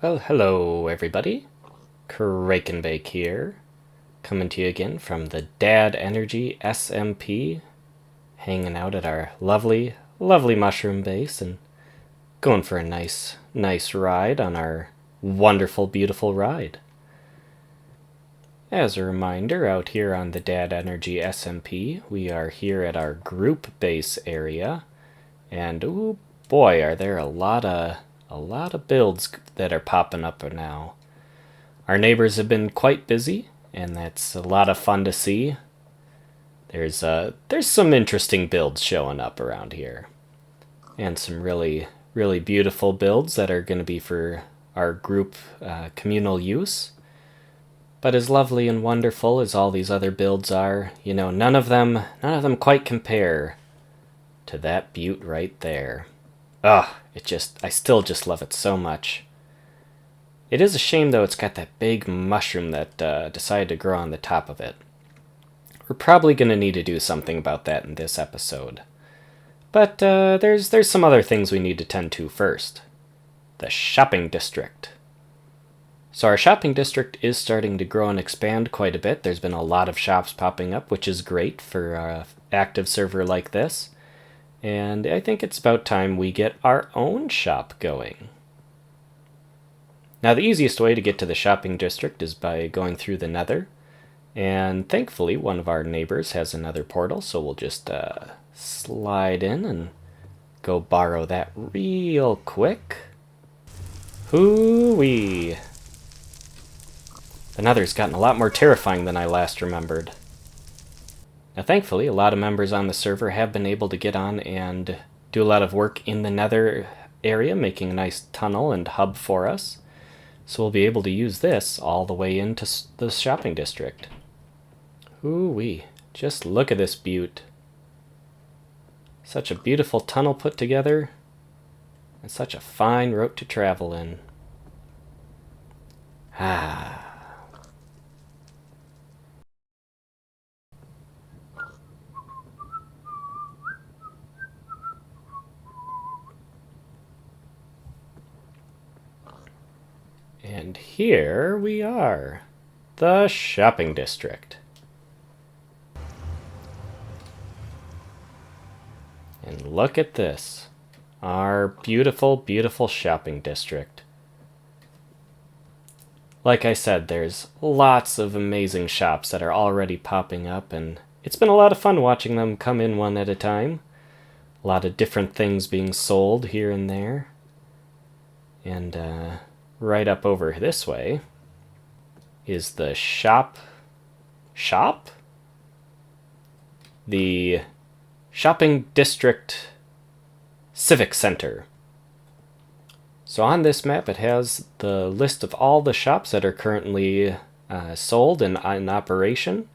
Well, hello everybody. Krakenbake here, coming to you again from the Dad Energy SMP, hanging out at our lovely mushroom base and going for a nice ride on our wonderful, beautiful ride. As a reminder, out here on the Dad Energy SMP, we are here at our group base area, and oh boy, are there a lot of builds that are popping up now. Our neighbors have been quite busy, and that's a lot of fun to see. There's some interesting builds showing up around here, and some really beautiful builds that are going to be for our group communal use. But as lovely and wonderful as all these other builds are, none of them quite compare to that butte right there. I still just love it so much. It is a shame, though, it's got that big mushroom that decided to grow on the top of it. We're probably going to need to do something about that in this episode. But there's some other things we need to tend to first. The shopping district. So our shopping district is starting to grow and expand quite a bit. There's been a lot of shops popping up, which is great for an active server like this. And I think it's about time we get our own shop going. Now, the easiest way to get to the shopping district is by going through the Nether. And thankfully, one of our neighbors has another portal, so we'll just slide in and go borrow that real quick. Hoo-wee! The Nether's gotten a lot more terrifying than I last remembered. Now, thankfully, a lot of members on the server have been able to get on and do a lot of work in the Nether area, making a nice tunnel and hub for us. So we'll be able to use this all the way into the shopping district. Ooh-wee. Just look at this butte. Such a beautiful tunnel put together, and such a fine route to travel in. Ah. And here we are, the shopping district. And look at this, our beautiful, beautiful shopping district. Like I said, there's lots of amazing shops that are already popping up, and it's been a lot of fun watching them come in one at a time. A lot of different things being sold here and there. And right up over this way is the shop? The Shopping District Civic Center. So on this map it has the list of all the shops that are currently sold and in operation.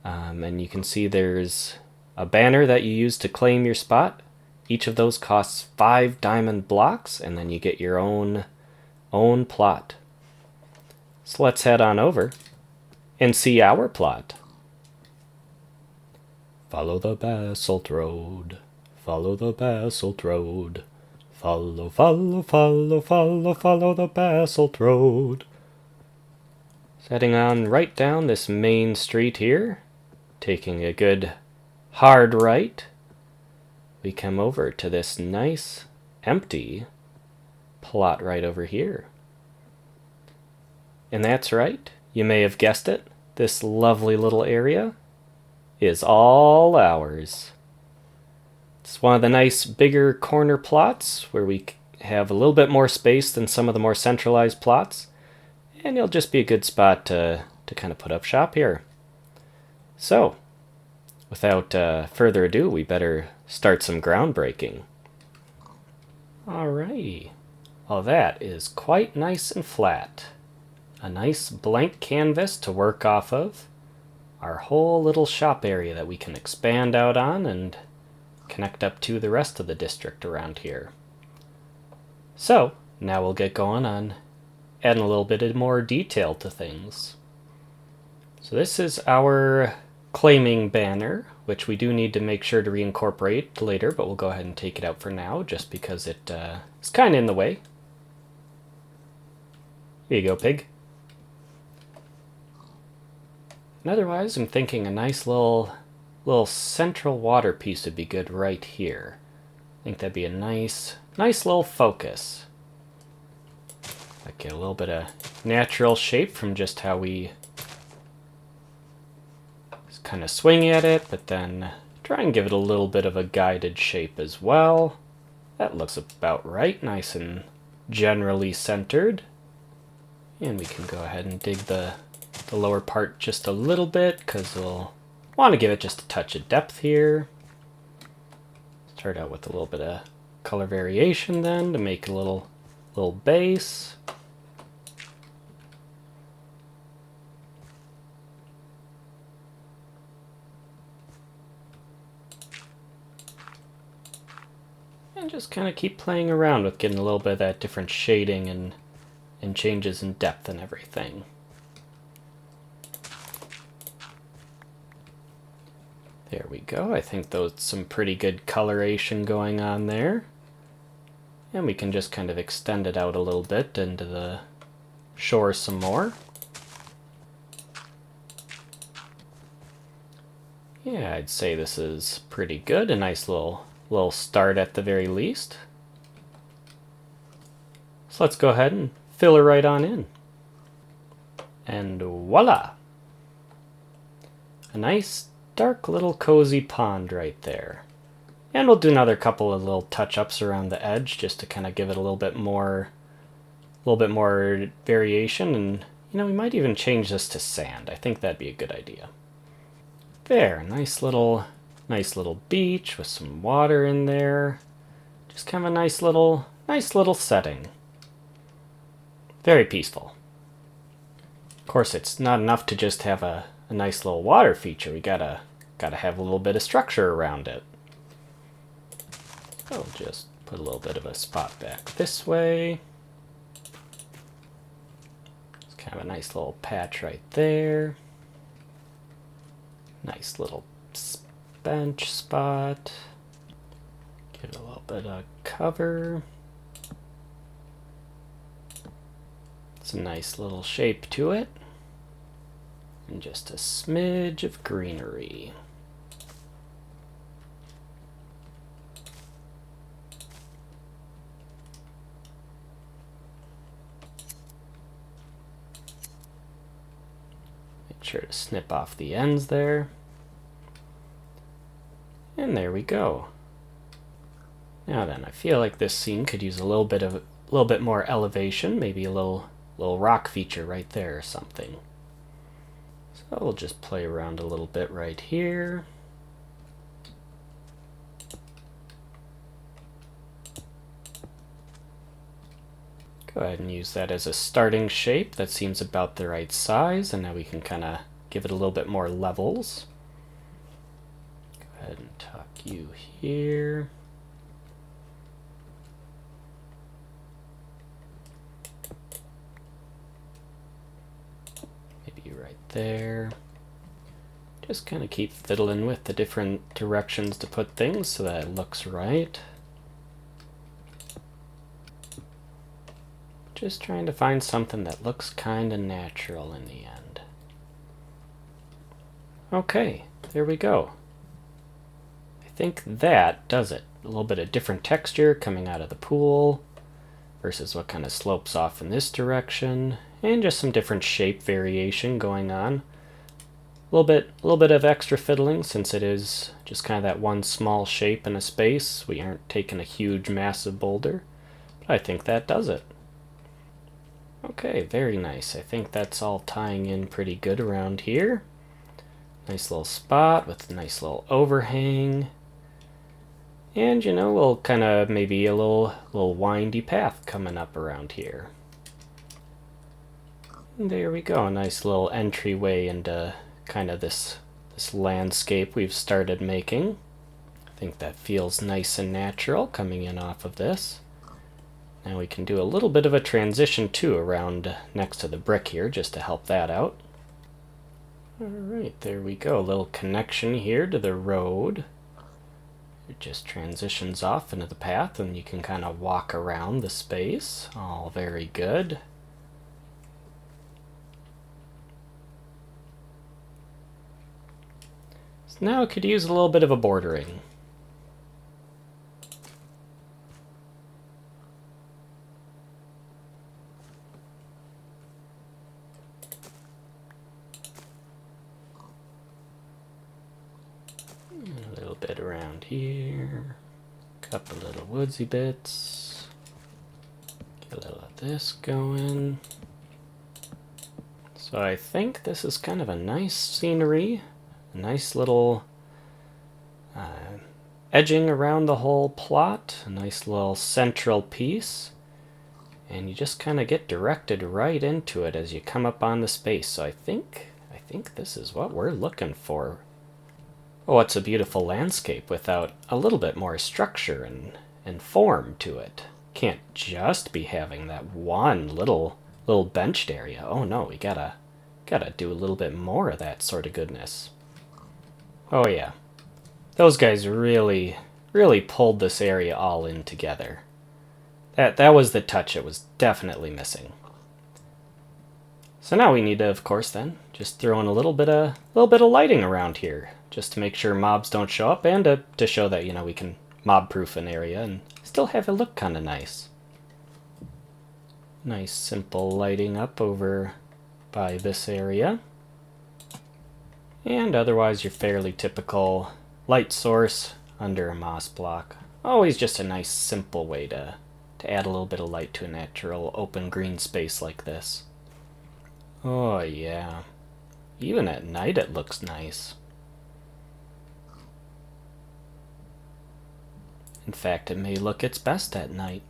And you can see there's a banner that you use to claim your spot. Each of those costs 5 diamond blocks, and then you get your own plot. So let's head on over and see our plot. Follow the basalt road, follow the basalt road, follow the basalt road. So heading on right down this main street here, taking a good hard right, we come over to this nice empty plot right over here. And that's right, you may have guessed it, this lovely little area is all ours. It's one of the nice bigger corner plots where we have a little bit more space than some of the more centralized plots, and it'll just be a good spot to kind of put up shop here. So, without further ado, we better start some groundbreaking. Alrighty. Well, that is quite nice and flat. A nice blank canvas to work off of. Our whole little shop area that we can expand out on and connect up to the rest of the district around here. So, now we'll get going on adding a little bit more detail to things. So this is our claiming banner, which we do need to make sure to reincorporate later, but we'll go ahead and take it out for now just because it's kind of in the way. Here you go, pig. And otherwise, I'm thinking a nice little central water piece would be good right here. I think that'd be a nice little focus. Like get a little bit of natural shape from just how we just kind of swing at it, but then try and give it a little bit of a guided shape as well. That looks about right, nice and generally centered. And we can go ahead and dig the lower part just a little bit because we'll want to give it just a touch of depth here. Start out with a little bit of color variation then to make a little base. And just kind of keep playing around with getting a little bit of that different shading and changes in depth and everything. There we go. I think those some pretty good coloration going on there. And we can just kind of extend it out a little bit into the shore some more. Yeah, I'd say this is pretty good. A nice little start at the very least. So let's go ahead and fill her right on in. And voila! A nice dark little cozy pond right there. And we'll do another couple of little touch-ups around the edge just to kind of give it a little bit more variation. And you know, we might even change this to sand. I think that'd be a good idea. There, nice little beach with some water in there. Just kind of a nice little setting. Very peaceful. Of course, it's not enough to just have a nice little water feature. We gotta have a little bit of structure around it. So just put a little bit of a spot back this way. It's kind of a nice little patch right there. Nice little bench spot. Give it a little bit of cover. It's a nice little shape to it. And just a smidge of greenery. Make sure to snip off the ends there. And there we go. Now then, I feel like this scene could use a little bit more elevation, maybe a little rock feature right there or something. So we'll just play around a little bit right here. Go ahead and use that as a starting shape. That seems about the right size, and now we can kind of give it a little bit more levels. Go ahead and tuck you here. Maybe right there. Just kind of keep fiddling with the different directions to put things so that it looks right. Just trying to find something that looks kind of natural in the end. Okay, there we go. I think that does it. A little bit of different texture coming out of the pool versus what kind of slopes off in this direction, and just some different shape variation going on. A little bit of extra fiddling since it is just kind of that one small shape in a space. We aren't taking a huge massive boulder, but I think that does it. Okay, very nice. I think that's all tying in pretty good around here. Nice little spot with a nice little overhang. And you know, we'll kind of maybe a little windy path coming up around here. And there we go, a nice little entryway into kind of this landscape we've started making. I think that feels nice and natural coming in off of this. Now we can do a little bit of a transition too around next to the brick here just to help that out. Alright, there we go. A little connection here to the road. It just transitions off into the path and you can kind of walk around the space. All very good. now it could use a little bit of a bordering. A little bit around here. Couple little woodsy bits. Get a little of this going. So I think this is kind of a nice scenery. A nice little edging around the whole plot. A nice little central piece. And you just kind of get directed right into it as you come up on the space. So I think this is what we're looking for. Oh, it's a beautiful landscape without a little bit more structure and form to it. Can't just be having that one little benched area. Oh no, we gotta do a little bit more of that sort of goodness. Oh yeah, those guys really pulled this area all in together. That was the touch it was definitely missing. So now we need to, of course, then just throw in a little bit of lighting around here, just to make sure mobs don't show up, and to show that, you know, we can mob-proof an area and still have it look kind of nice. Nice simple lighting up over by this area. And otherwise your fairly typical light source under a moss block. Always just a nice simple way to add a little bit of light to a natural open green space like this. Oh yeah, even at night it looks nice. In fact, it may look its best at night.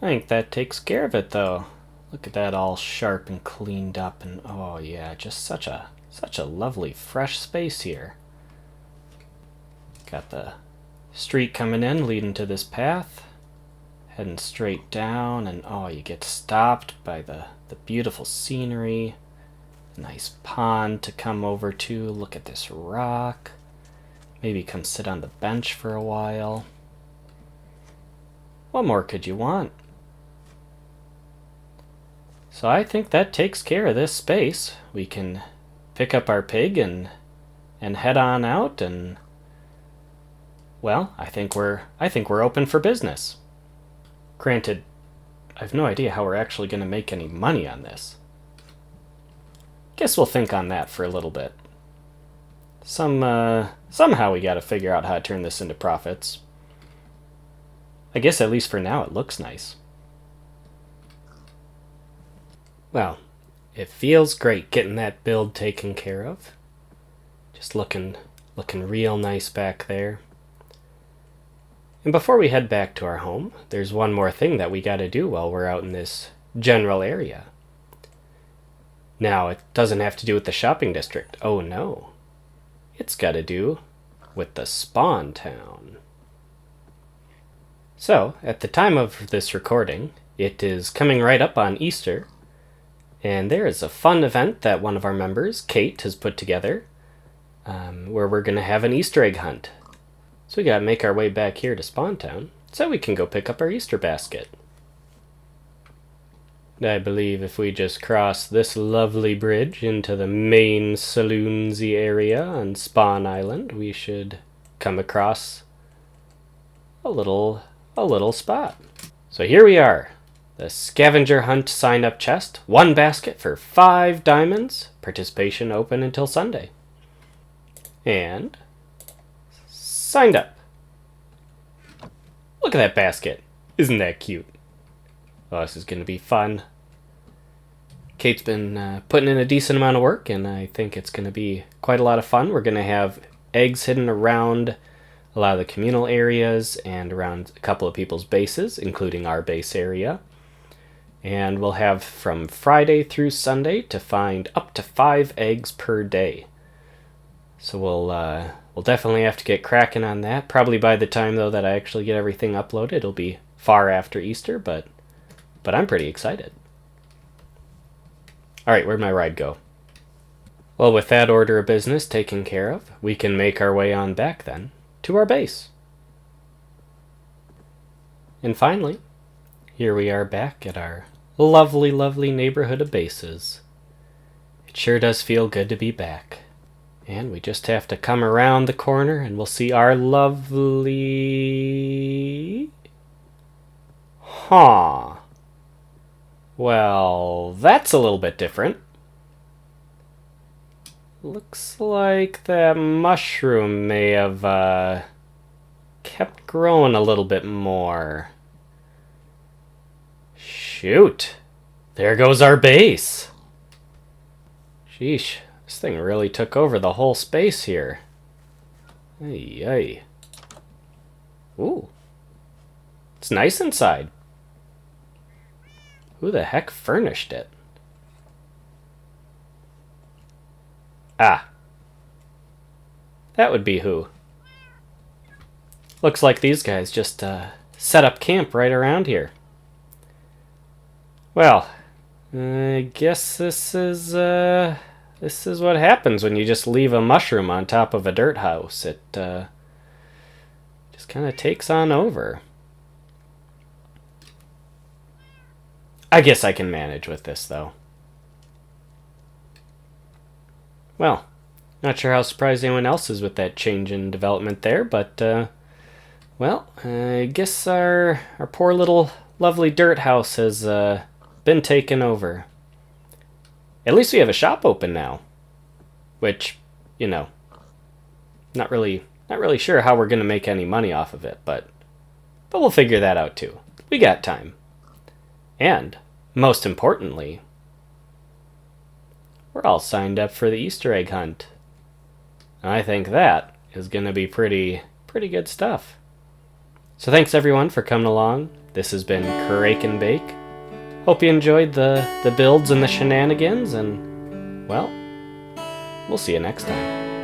I think that takes care of it though. Look at that, all sharp and cleaned up, and oh yeah, just such a lovely fresh space here. Got the street coming in, leading to this path. Heading straight down, and oh, you get stopped by the beautiful scenery. A nice pond to come over to. Look at this rock. Maybe come sit on the bench for a while. What more could you want? So I think that takes care of this space. We can pick up our pig and head on out, and well, I think we're open for business. Granted, I have no idea how we're actually going to make any money on this. Guess we'll think on that for a little bit. Somehow we got to figure out how to turn this into profits. I guess at least for now it looks nice. Well, it feels great getting that build taken care of. Just looking real nice back there. And before we head back to our home, there's one more thing that we gotta do while we're out in this general area. Now, it doesn't have to do with the shopping district. Oh no. It's gotta do with the spawn town. So, at the time of this recording, it is coming right up on Easter, and there is a fun event that one of our members, Kate, has put together, where we're gonna have an Easter egg hunt. So we gotta make our way back here to Spawn Town so we can go pick up our Easter basket. I believe if we just cross this lovely bridge into the main saloonsy area on Spawn Island, we should come across a little spot. So here we are, the scavenger hunt sign-up chest, 1 basket for 5 diamonds, participation open until Sunday. And signed up. Look at that basket. Isn't that cute? Oh, this is going to be fun. Kate's been putting in a decent amount of work, and I think it's going to be quite a lot of fun. We're going to have eggs hidden around a lot of the communal areas and around a couple of people's bases, including our base area. And we'll have from Friday through Sunday to find up to 5 eggs per day. So we'll definitely have to get cracking on that. Probably by the time, though, that I actually get everything uploaded, it'll be far after Easter, but I'm pretty excited. Alright, where'd my ride go? Well, with that order of business taken care of, we can make our way on back, then, to our base. And finally, here we are back at our lovely neighborhood of bases. It sure does feel good to be back. And we just have to come around the corner and we'll see our lovely... Huh. Well, that's a little bit different. Looks like that mushroom may have kept growing a little bit more. Shoot. There goes our base. Sheesh. This thing really took over the whole space here. Ay, ay. Ooh. It's nice inside. Who the heck furnished it? Ah. That would be who. Looks like these guys just set up camp right around here. Well, I guess this is what happens when you just leave a mushroom on top of a dirt house. It just kind of takes on over. I guess I can manage with this, though. Well, not sure how surprised anyone else is with that change in development there, but, well, I guess our poor little lovely dirt house has been taken over. At least we have a shop open now, which, you know, not really sure how we're going to make any money off of it, but we'll figure that out too. We got time. And, most importantly, we're all signed up for the Easter egg hunt. I think that is going to be pretty good stuff. So thanks everyone for coming along. This has been Crake and Bake. Hope you enjoyed the builds and the shenanigans, and, well, we'll see you next time.